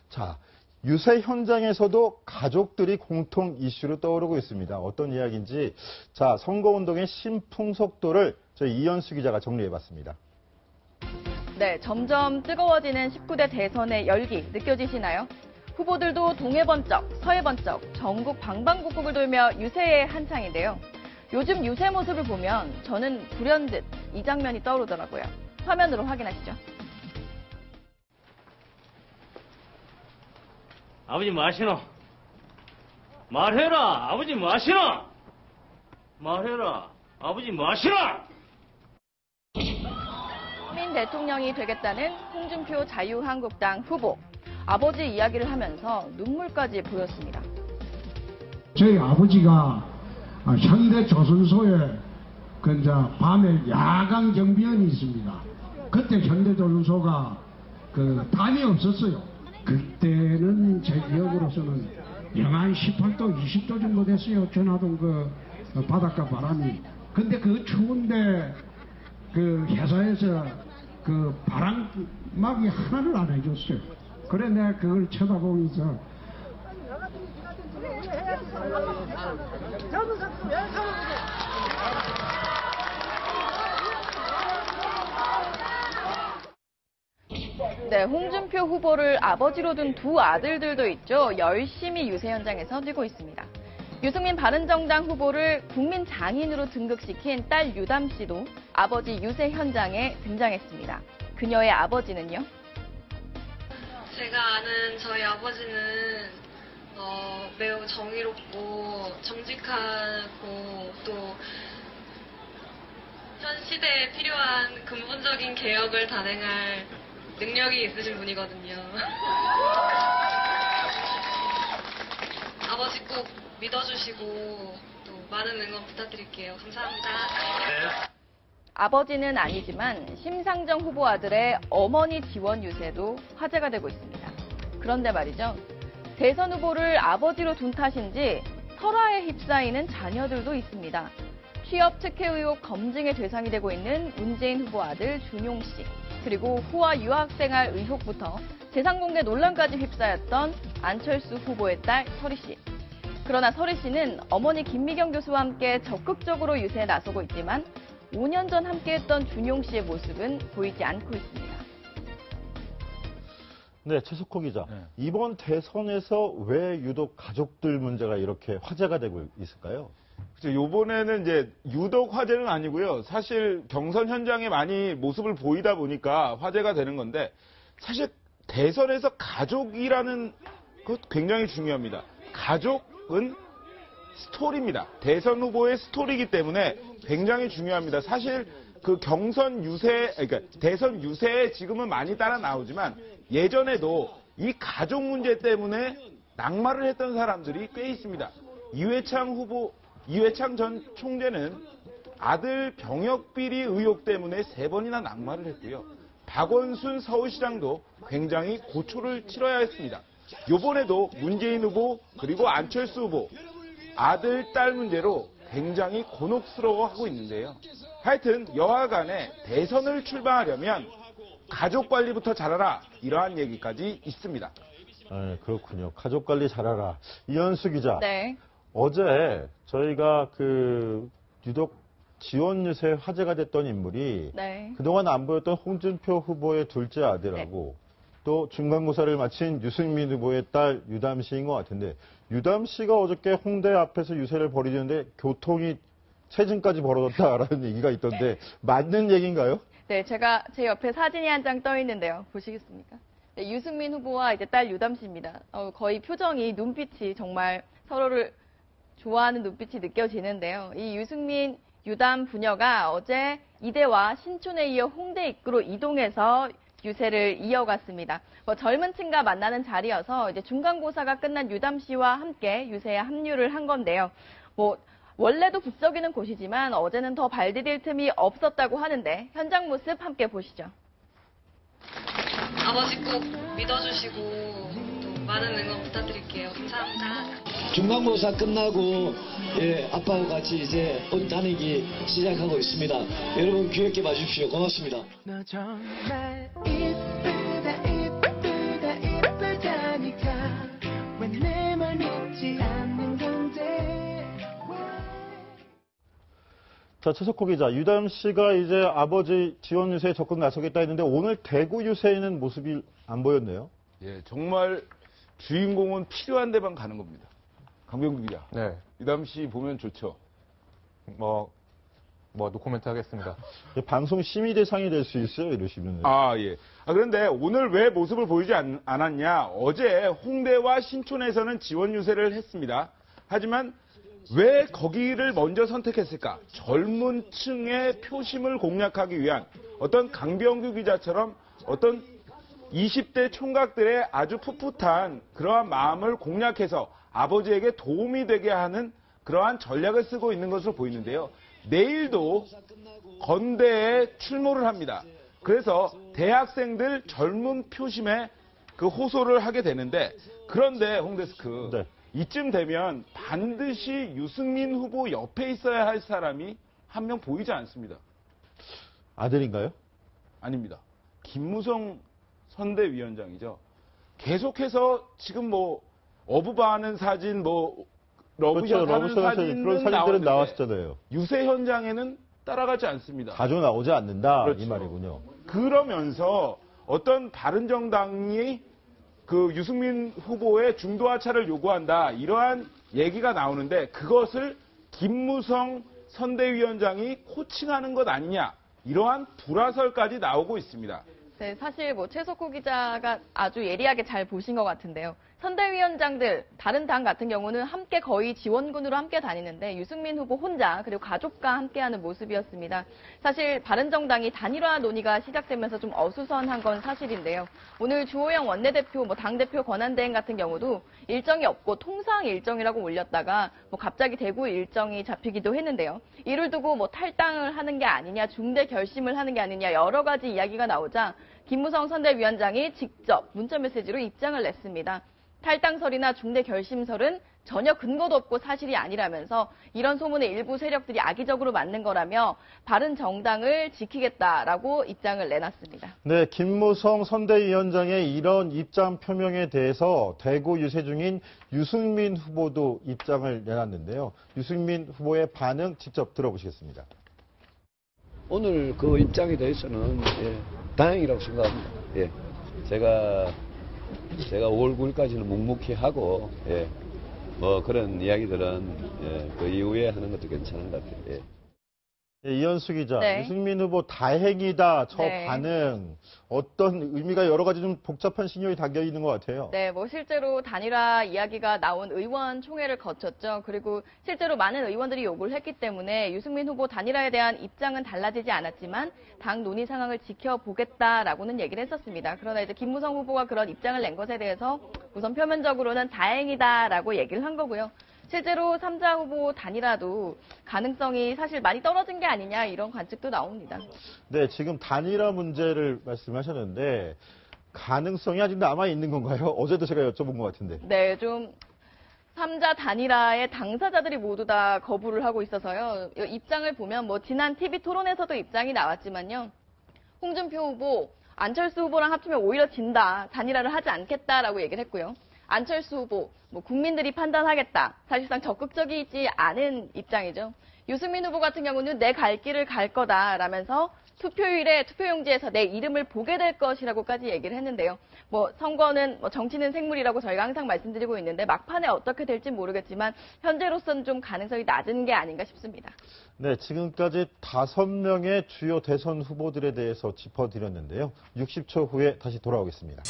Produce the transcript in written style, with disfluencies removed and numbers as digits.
자, 유세 현장에서도 가족들이 공통 이슈로 떠오르고 있습니다. 어떤 이야기인지 자, 선거운동의 신풍속도를 저희 이현수 기자가 정리해봤습니다. 네, 점점 뜨거워지는 19대 대선의 열기 느껴지시나요? 후보들도 동해 번쩍, 서해 번쩍, 전국 방방곡곡을 돌며 유세에 한창인데요. 요즘 유세 모습을 보면 저는 불현듯 이 장면이 떠오르더라고요. 화면으로 확인하시죠. 아버지 뭐 하시노? 말해라! 아버지 뭐 하시노? 말해라! 아버지 뭐 하시노? 국민 대통령이 되겠다는 홍준표 자유한국당 후보. 아버지 이야기를 하면서 눈물까지 보였습니다. 저희 아버지가 현대 조선소에 밤에 야간 경비원이 있습니다. 그때 현대 조선소가 담이 없었어요. 그때는 제 기억으로서는 영하 18도, 20도 정도 됐어요. 전하동 바닷가 바람이. 근데 그 추운데 회사에서 바람막이 하나를 안 해줬어요. 그래 내가 그걸 쳐다보면서 네, 홍준표 후보를 아버지로 둔 두 아들들도 있죠. 열심히 유세 현장에서 뛰고 있습니다. 유승민 바른정당 후보를 국민 장인으로 등극시킨 딸 유담 씨도 아버지 유세 현장에 등장했습니다. 그녀의 아버지는요? 제가 아는 저희 아버지는 매우 정의롭고 정직하고 또 현 시대에 필요한 근본적인 개혁을 단행할 능력이 있으신 분이거든요. 아버지 꼭 믿어주시고 또 많은 응원 부탁드릴게요. 감사합니다. 아버지는 아니지만 심상정 후보 아들의 어머니 지원 유세도 화제가 되고 있습니다. 그런데 말이죠. 대선 후보를 아버지로 둔 탓인지 설화에 휩싸이는 자녀들도 있습니다. 취업 특혜 의혹 검증의 대상이 되고 있는 문재인 후보 아들 준용 씨, 그리고 후아 유학생활 의혹부터 재산 공개 논란까지 휩싸였던 안철수 후보의 딸 설희 씨. 그러나 설희 씨는 어머니 김미경 교수와 함께 적극적으로 유세에 나서고 있지만 5년 전 함께했던 준용 씨의 모습은 보이지 않고 있습니다. 네, 최석호 기자. 네. 이번 대선에서 왜 유독 가족들 문제가 이렇게 화제가 되고 있을까요? 요번에는 이제 유독 화제는 아니고요. 사실 경선 현장에 많이 모습을 보이다 보니까 화제가 되는 건데 사실 대선에서 가족이라는 것 굉장히 중요합니다. 가족은 스토리입니다. 대선 후보의 스토리이기 때문에 굉장히 중요합니다. 사실 경선 유세, 그러니까 대선 유세에 지금은 많이 따라 나오지만 예전에도 이 가족 문제 때문에 낙마를 했던 사람들이 꽤 있습니다. 이회창 전 총재는 아들 병역 비리 의혹 때문에 3번이나 낙마를 했고요. 박원순 서울시장도 굉장히 고초를 치러야 했습니다. 이번에도 문재인 후보 그리고 안철수 후보 아들, 딸 문제로 굉장히 곤혹스러워하고 있는데요. 하여튼 여하 간에 대선을 출마하려면 가족 관리부터 잘하라 이러한 얘기까지 있습니다. 네, 그렇군요. 가족 관리 잘하라. 이현수 기자. 네. 어제 저희가 유독 지원 유세 화제가 됐던 인물이 네. 그동안 안 보였던 홍준표 후보의 둘째 아들하고 또 중간고사를 마친 유승민 후보의 딸 유담 씨인 것 같은데 유담 씨가 어저께 홍대 앞에서 유세를 벌이는데 교통이 체증까지 벌어졌다라는 얘기가 있던데 맞는 얘기인가요? 네, 제가 제 옆에 사진이 한 장 떠 있는데요. 보시겠습니까? 네, 유승민 후보와 이제 딸 유담 씨입니다. 거의 표정이 눈빛이 정말 서로를 좋아하는 눈빛이 느껴지는데요. 이 유승민, 유담 부녀가 어제 이대와 신촌에 이어 홍대 입구로 이동해서 유세를 이어갔습니다. 젊은 층과 만나는 자리여서 이제 중간고사가 끝난 유담 씨와 함께 유세에 합류를 한 건데요. 원래도 북적이는 곳이지만 어제는 더 발디딜 틈이 없었다고 하는데 현장 모습 함께 보시죠. 아버지 꼭 믿어주시고 또 많은 응원 부탁드릴게요. 감사합니다. 중간고사 끝나고 아빠와 같이 이제 온 다니기 시작하고 있습니다. 여러분 귀엽게 봐주십시오. 고맙습니다. 너 정말 이쁘다 이쁘다 이쁘다 하니까 왜 내 말 믿지 않는 건데. 자, 최석호 기자, 유담 씨가 이제 아버지 지원 유세에 적극 나서겠다 했는데 오늘 대구 유세에는 모습이 안 보였네요. 예, 정말 주인공은 필요한 데만 가는 겁니다. 강병규 기자. 네. 유담 씨 보면 좋죠. 노코멘트 하겠습니다. 방송 심의 대상이 될 수 있어요, 이러시면. 예. 그런데 오늘 왜 모습을 보이지 않았냐? 어제 홍대와 신촌에서는 지원 유세를 했습니다. 하지만 왜 거기를 먼저 선택했을까? 젊은 층의 표심을 공략하기 위한 어떤 강병규 기자처럼 어떤 20대 총각들의 아주 풋풋한 그러한 마음을 공략해서 아버지에게 도움이 되게 하는 그러한 전략을 쓰고 있는 것으로 보이는데요. 내일도 건대에 출몰을 합니다. 그래서 대학생들 젊은 표심에 그 호소를 하게 되는데, 그런데 홍데스크, 네. 이쯤 되면 반드시 유승민 후보 옆에 있어야 할 사람이 한 명 보이지 않습니다. 아들인가요? 아닙니다. 김무성 선대위원장이죠. 계속해서 지금 어부바하는 사진, 러브샷 하는 러브샷 사진은 그런 사진들은 나왔는데 나왔었잖아요. 유세 현장에는 따라가지 않습니다. 자주 나오지 않는다, 그렇죠. 이 말이군요. 그러면서 어떤 바른정당이 그 유승민 후보의 중도 하차를 요구한다, 이러한 얘기가 나오는데 그것을 김무성 선대위원장이 코칭하는 것 아니냐, 이러한 불화설까지 나오고 있습니다. 네, 사실 최석호 기자가 아주 예리하게 잘 보신 것 같은데요. 선대위원장들, 다른 당 같은 경우는 함께 거의 지원군으로 함께 다니는데 유승민 후보 혼자 그리고 가족과 함께하는 모습이었습니다. 사실 바른정당이 단일화 논의가 시작되면서 좀 어수선한 건 사실인데요. 오늘 주호영 원내대표, 당대표 권한대행 같은 경우도 일정이 없고 통상 일정이라고 올렸다가 갑자기 대구 일정이 잡히기도 했는데요. 이를 두고 탈당을 하는 게 아니냐, 중대 결심을 하는 게 아니냐, 여러 가지 이야기가 나오자 김무성 선대위원장이 직접 문자메시지로 입장을 냈습니다. 탈당설이나 중대 결심설은 전혀 근거도 없고 사실이 아니라면서 이런 소문에 일부 세력들이 악의적으로 만든 거라며 바른 정당을 지키겠다라고 입장을 내놨습니다. 네, 김무성 선대위원장의 이런 입장 표명에 대해서 대구 유세 중인 유승민 후보도 입장을 내놨는데요. 유승민 후보의 반응 직접 들어보시겠습니다. 오늘 그 입장에 대해서는 다행이라고 생각합니다. 제가 5월 9일까지는 묵묵히 하고 그런 이야기들은 그 이후에 하는 것도 괜찮은 것 같아요. 이현수 기자, 네. 유승민 후보 다행이다, 저 네. 반응, 어떤 의미가 여러 가지 좀 복잡한 신경이 담겨 있는 것 같아요. 네, 실제로 단일화 이야기가 나온 의원총회를 거쳤죠. 그리고 실제로 많은 의원들이 요구를 했기 때문에 유승민 후보 단일화에 대한 입장은 달라지지 않았지만 당 논의 상황을 지켜보겠다라고는 얘기를 했었습니다. 그러나 이제 김무성 후보가 그런 입장을 낸 것에 대해서 우선 표면적으로는 다행이다라고 얘기를 한 거고요. 실제로 3자 후보 단일화도 가능성이 사실 많이 떨어진 게 아니냐, 이런 관측도 나옵니다. 네, 지금 단일화 문제를 말씀하셨는데 가능성이 아직 남아 있는 건가요? 어제도 제가 여쭤본 것 같은데. 네, 3자 단일화의 당사자들이 모두 다 거부를 하고 있어서요. 입장을 보면 지난 TV 토론에서도 입장이 나왔지만요. 홍준표 후보, 안철수 후보랑 합치면 오히려 진다, 단일화를 하지 않겠다라고 얘기를 했고요. 안철수 후보, 국민들이 판단하겠다. 사실상 적극적이지 않은 입장이죠. 유승민 후보 같은 경우는 내 갈 길을 갈 거다라면서 투표일에 투표용지에서 내 이름을 보게 될 것이라고까지 얘기를 했는데요. 선거는 정치는 생물이라고 저희가 항상 말씀드리고 있는데 막판에 어떻게 될지 모르겠지만 현재로서는 좀 가능성이 낮은 게 아닌가 싶습니다. 네, 지금까지 5명의 주요 대선 후보들에 대해서 짚어드렸는데요. 60초 후에 다시 돌아오겠습니다.